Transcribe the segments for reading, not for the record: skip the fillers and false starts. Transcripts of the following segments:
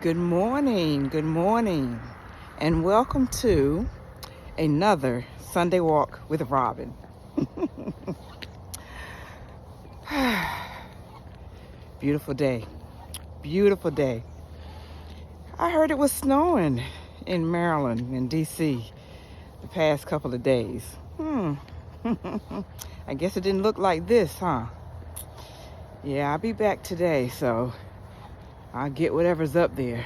Good morning, and welcome to another Sunday Walk with Robin. Beautiful day, beautiful day. I heard it was snowing in Maryland and DC the past couple of days. I guess it didn't look like this, huh? Yeah, I'll be back today, so I'll get whatever's up there.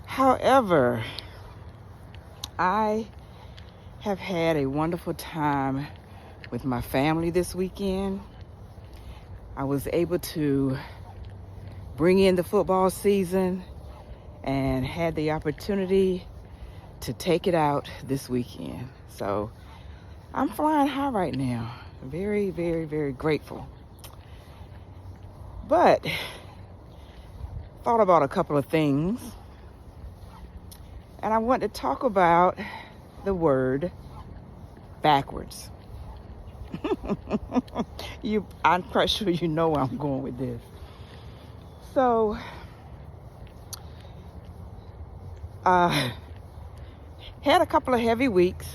However, I have had a wonderful time with my family this weekend. I was able to bring in the football season and had the opportunity to take it out this weekend. So I'm flying high right now. Very, very, very grateful. But thought about a couple of things, and I want to talk about the word backwards. I'm quite sure you know where I'm going with this. So, had a couple of heavy weeks,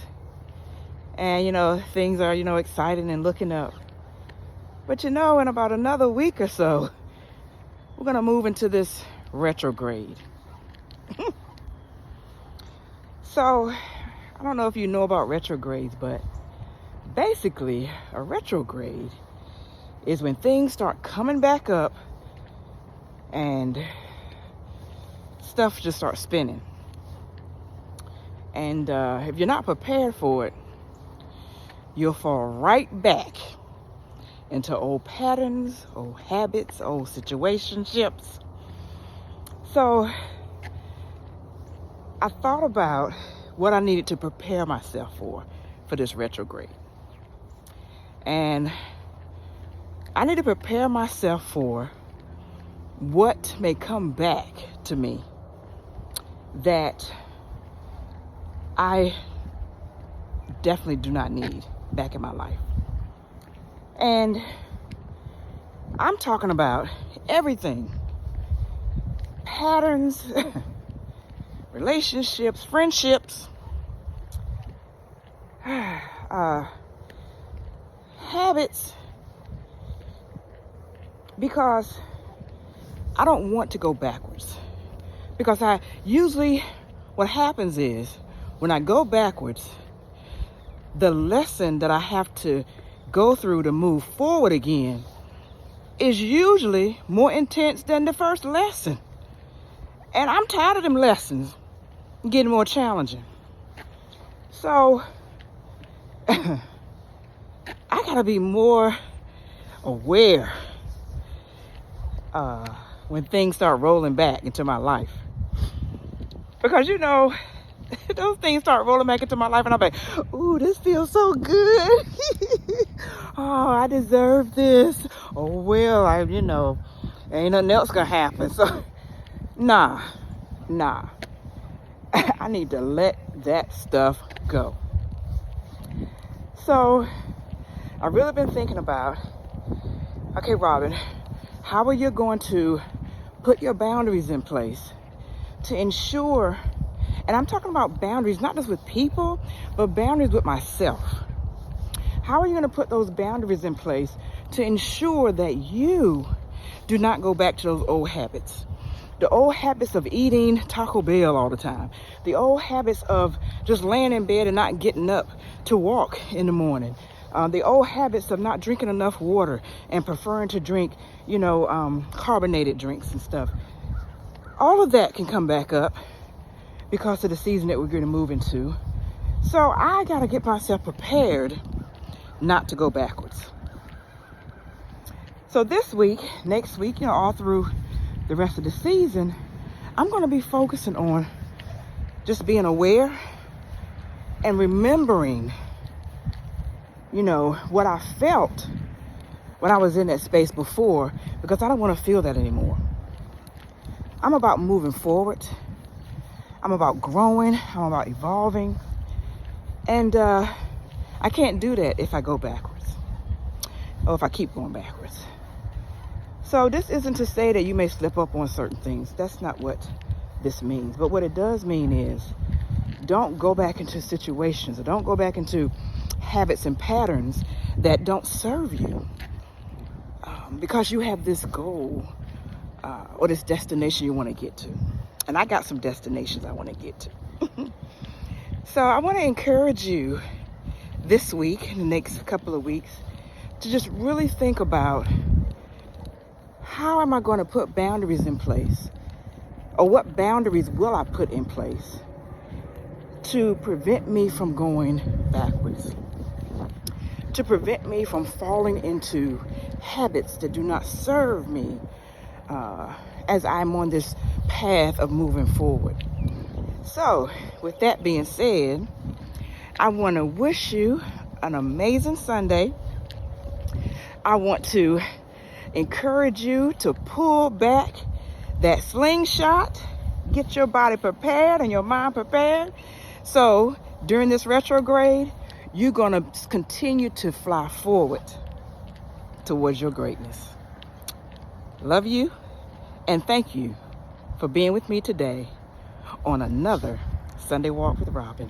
and things are exciting and looking up. But in about another week or so, we're gonna move into this retrograde. So, I don't know if you know about retrogrades, but basically, a retrograde is when things start coming back up and stuff just starts spinning. And if you're not prepared for it, you'll fall right back into old patterns, old habits, old situationships. So I thought about what I needed to prepare myself for this retrograde. And I need to prepare myself for what may come back to me that I definitely do not need back in my life. And I'm talking about everything. Patterns, relationships, friendships, habits, because I don't want to go backwards. Because what happens is, when I go backwards, the lesson that I have to go through to move forward again is usually more intense than the first lesson. And I'm tired of them lessons getting more challenging. So I gotta be more aware when things start rolling back into my life. Because those things start rolling back into my life and I'm like, ooh, this feels so good. Oh, I deserve this. Oh, well, ain't nothing else gonna happen. So, nah. I need to let that stuff go. So, I've really been thinking about, okay, Robin, how are you going to put your boundaries in place to ensure, and I'm talking about boundaries not just with people, but boundaries with myself. How are you going to put those boundaries in place to ensure that you do not go back to those old habits? The old habits of eating Taco Bell all the time. The old habits of just laying in bed and not getting up to walk in the morning. The old habits of not drinking enough water and preferring to drink, carbonated drinks and stuff. All of that can come back up because of the season that we're going to move into. So I got to get myself prepared not to go backwards. So this week, next week, all through the rest of the season, I'm going to be focusing on just being aware and remembering, what I felt when I was in that space before, because I don't want to feel that anymore. I'm about moving forward. I'm about growing. I'm about evolving. And I can't do that if I go backwards or if I keep going backwards. So this isn't to say that you may slip up on certain things. That's not what this means. But what it does mean is don't go back into situations, or don't go back into habits and patterns that don't serve you, because you have this goal or this destination you want to get to. And I got some destinations I want to get to. So I want to encourage you this week, in the next couple of weeks, to just really think about, how am I going to put boundaries in place? Or what boundaries will I put in place to prevent me from going backwards? To prevent me from falling into habits that do not serve me as I'm on this path of moving forward. So, with that being said, I want to wish you an amazing Sunday. I want to encourage you to pull back that slingshot, get your body prepared and your mind prepared. So during this retrograde, you're going to continue to fly forward towards your greatness. Love you, and thank you for being with me today on another Sunday Walk with Robin.